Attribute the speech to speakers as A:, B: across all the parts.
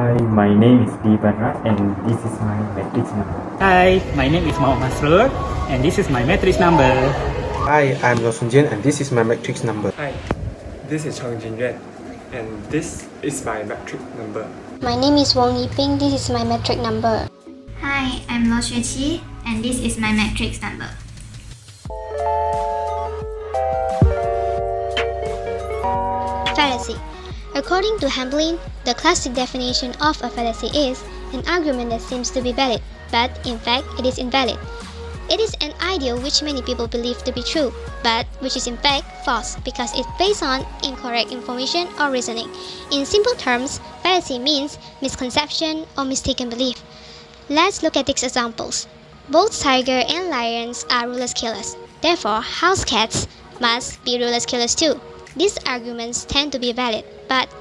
A: Hi, my name is Deepanra and this is my matrix number.
B: Hi, my name is Muhammad Masrur and this is my matrix number.
C: Hi, I'm Lo Sunjian and this is my matrix number.
D: Hi, this is Chang Jinyuan and this is my matrix number.
E: My name is Wong Yiping, this is my matrix number.
F: Hi, I'm Lo Xueqi and this is my matrix number.
E: Fallacy. According to Hamblin, the classic definition of a fallacy is an argument that seems to be valid, but in fact it is invalid. It is an idea which many people believe to be true, but which is in fact false because it's based on incorrect information or reasoning. In simple terms, fallacy means misconception or mistaken belief. Let's look at these examples. Both tiger and lions are ruthless killers. Therefore, house cats must be ruthless killers too. These arguments tend to be valid, but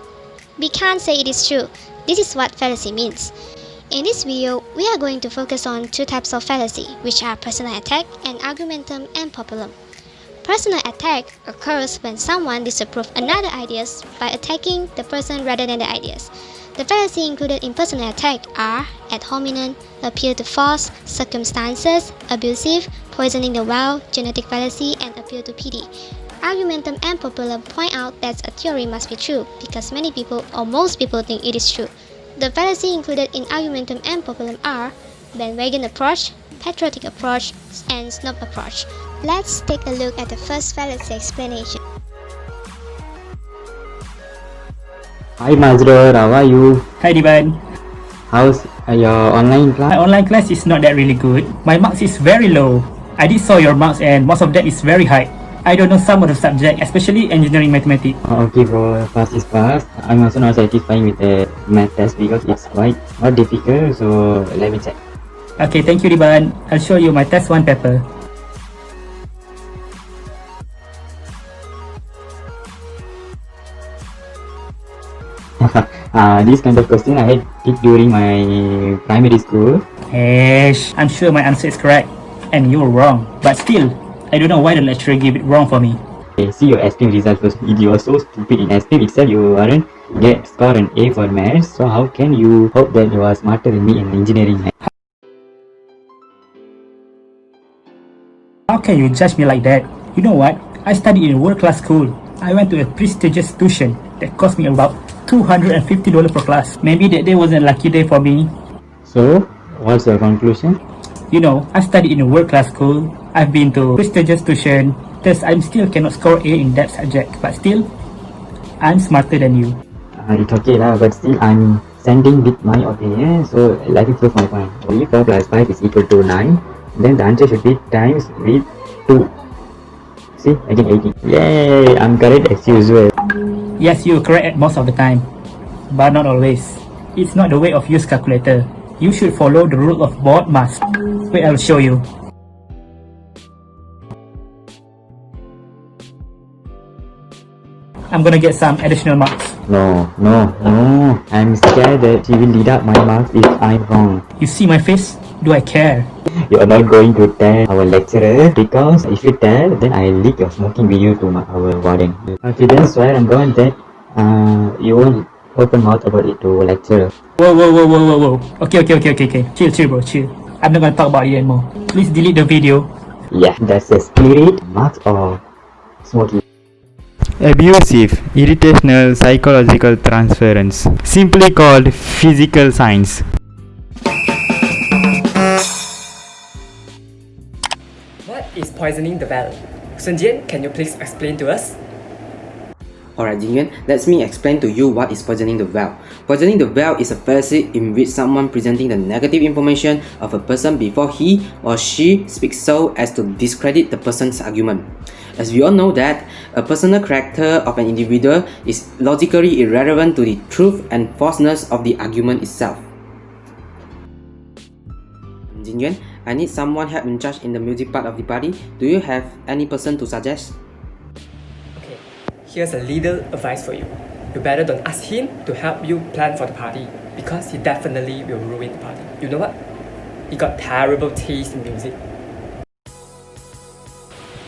E: we can't say it is true. This is what fallacy means. In this video, we are going to focus on two types of fallacy, which are personal attack and argumentum and populum. Personal attack occurs when someone disapproves another ideas by attacking the person rather than the ideas. The fallacy included in personal attack are ad hominem, appeal to false circumstances, abusive, poisoning the well, genetic fallacy, and appeal to pity. Argumentum and populum point out that a theory must be true because many people or most people think it is true. The fallacy included in argumentum and populum are bandwagon approach, patriotic approach, and snob approach. Let's take a look at the first fallacy explanation.
A: Hi Mazrur, how are you?
B: Hi Diban.
A: How's your online
B: My
A: class?
B: online class is not that really good. My marks is very low. I did saw your marks and most of them is very high. I don't know some of the subject, especially engineering mathematics.
A: Okay bro, fast is fast. I'm also not satisfied with the math test because it's quite not difficult, so let me check.
B: Okay, thank you Diban. I'll show you my test 1 paper.
A: This kind of question I had it during my primary school.
B: Yes, I'm sure my answer is correct and you're wrong. But still, I don't know why the lecturer gave it wrong for me.
A: Okay, see your SPM result first. If you are so stupid in SPM itself, you aren't get score an A for maths. So how can you hope that you are smarter than me in engineering?
B: How can you judge me like that? You know what? I studied in a world-class school. I went to a prestigious tuition that cost me about $250 per class. Maybe that day wasn't a lucky day for me.
A: So, what's your conclusion?
B: You know, I studied in a world-class school. I've been to prestigious tuition. Thus, I still cannot score A in that subject. But still, I'm smarter than you.
A: It's okay lah, but still I'm sending with my opinion. So, let me prove my point. If 4 plus 5 is equal to 9, then the answer should be times with 2. See, I get 80. Yay, I'm correct as usual.
B: Yes, you're correct at most of the time. But not always. It's not the way of use calculator. You should follow the rule of board mass. Wait, I'll show you. I'm gonna get some additional marks.
A: No. I'm scared that she will deduct my marks if I'm wrong.
B: You see my face? Do I care?
A: You are not going to tell our lecturer because if you tell, then I leak your smoking video to our warden. Okay, then swear and bond that you won't open mouth about it to lecturer.
B: Whoa. Okay. Chill bro, chill. I'm not gonna talk about it anymore. Please delete the video.
A: Yeah, that's the spirit, marks or smoking.
G: Abusive, irritational psychological transference, simply called physical science.
H: What is poisoning the well? Sunjian, can you please explain to us?
I: Alright Jingyuan, let me explain to you what is poisoning the well. Poisoning the well is a fallacy in which someone presenting the negative information of a person before he or she speaks so as to discredit the person's argument. As we all know that, a personal character of an individual is logically irrelevant to the truth and falseness of the argument itself. Jingyuan, I need someone help in charge in the music part of the party. Do you have any person to suggest?
H: Okay, here's a little advice for you. You better don't ask him to help you plan for the party because he definitely will ruin the party. You know what? He got terrible taste in music.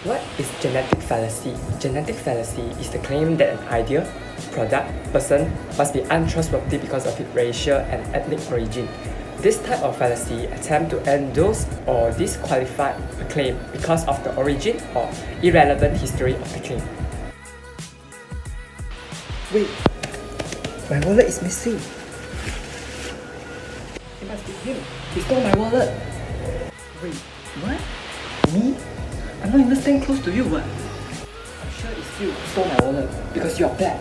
H: What is genetic fallacy? Genetic fallacy is the claim that an idea, product, person must be untrustworthy because of its racial and ethnic origin. This type of fallacy attempts to endorse or disqualify a claim because of the origin or irrelevant history of the claim.
J: Wait, my wallet is missing.
H: It must be him. He stole my wallet.
J: Wait, what? Me? I'm not even staying close to you, what?
H: I'm sure it's you who stole my wallet because you're bad.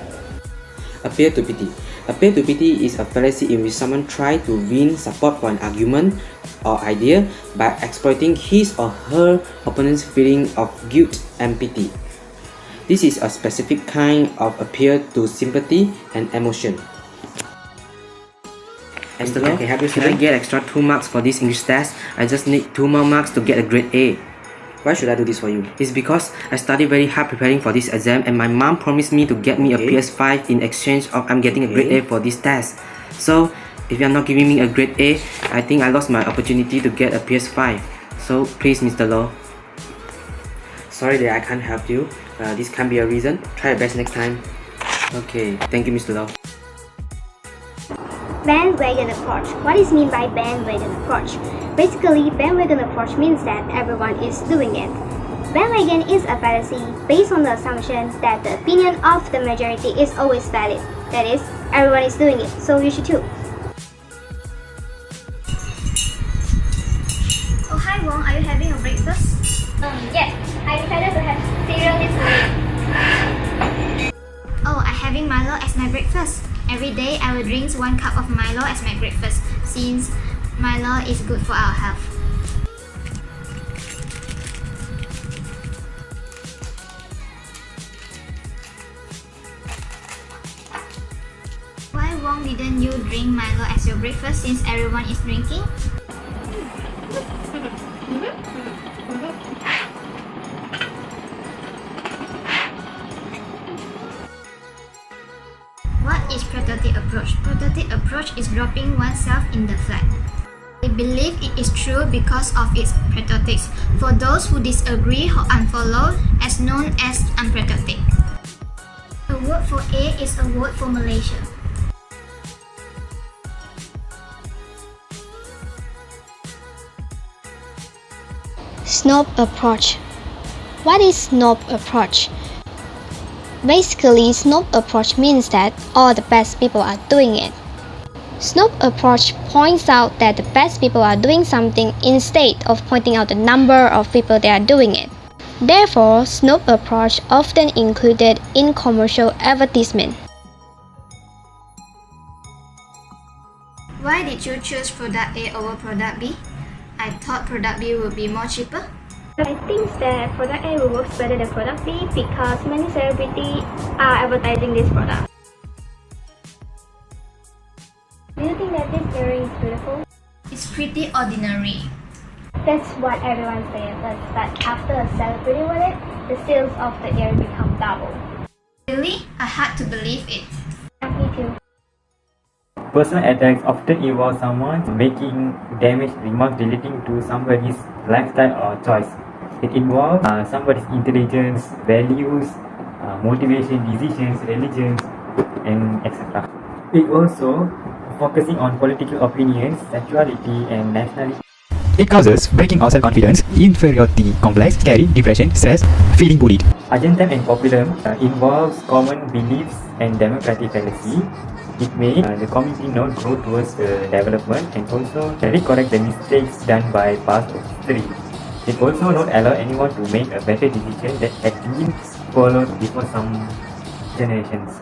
I: Appear to pity. Appear to pity is a fallacy in which someone tries to win support for an argument or idea by exploiting his or her opponent's feeling of guilt and pity. This is a specific kind of appeal to sympathy and emotion. Mr. Law, can I get extra 2 marks for this English test? I just need 2 more marks to get a grade A. Why should I do this for you? It's because I studied very hard preparing for this exam and my mom promised me to get me a PS5 in exchange of I'm getting a grade A for this test. So, if you're not giving me a grade A, I think I lost my opportunity to get a PS5. So, please Mr. Law. Sorry that I can't help you. This can't be a reason. Try your best next time. Okay, thank you Mr. Law.
E: Bandwagon approach. What is meant by bandwagon approach? Basically, bandwagon approach means that everyone is doing it. Bandwagon is a fallacy based on the assumption that the opinion of the majority is always valid. That is, everyone is doing it, so you should too.
F: Oh, hi Wong, are you having a breakfast?
E: Yes, I decided to have cereal this morning.
F: Oh, I'm having Milo as my breakfast. Every day I will drink 1 cup of Milo as my breakfast since Milo is good for our health. Why Wong didn't you drink Milo as your breakfast since everyone is drinking? What is pragmatic approach? Pragmatic approach is dropping oneself in the flat. I believe it is true because of its pragmatics. For those who disagree or unfollow, as known as unpragmatic. A word for A is a word for Malaysia.
E: Snob approach. What is snob approach? Basically, snob approach means that all the best people are doing it. Snob approach points out that the best people are doing something instead of pointing out the number of people that are doing it. Therefore, snob approach often included in commercial advertisement.
F: Why did you choose product A over product B? I thought product B would be more cheaper.
E: I think that product A will work better than product B because many celebrities are advertising this product. Do you think that this earring is beautiful?
F: It's pretty ordinary.
E: That's what everyone says, but after a celebrity wore it, the sales of the earring become double.
F: Really? I had to believe it.
E: Me too.
A: Personal attacks often involve someone making damage remarks relating to somebody's lifestyle or choice. It involves somebody's intelligence, values, motivation, decisions, religions, and etc. It also focusing on political opinions, sexuality, and nationality.
G: It causes breaking or self-confidence, inferiority complex, scary, depression, stress, feeling bullied.
A: Agentum and populum involves common beliefs and democratic fallacy. It makes the community not grow towards development and also correct the mistakes done by past history. It also not allow anyone to make a better decision that had been followed before some generations.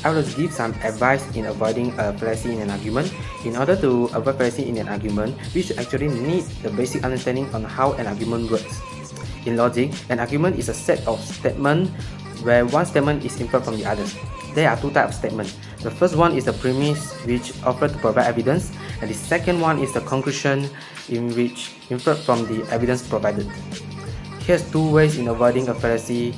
I: I will give some advice in avoiding a fallacy in an argument. In order to avoid fallacy in an argument, we should actually need the basic understanding on how an argument works. In logic, an argument is a set of statements where one statement is inferred from the other. There are 2 types of statements. The first one is the premise, which offers to provide evidence, and the second one is the conclusion, in which inferred from the evidence provided. Here's 2 ways in avoiding a fallacy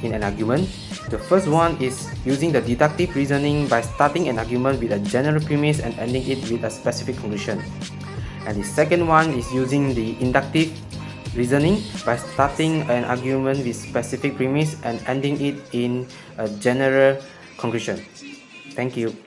I: in an argument. The first one is using the deductive reasoning by starting an argument with a general premise and ending it with a specific conclusion. And the second one is using the inductive reasoning by starting an argument with specific premise and ending it in a general conclusion. Thank you.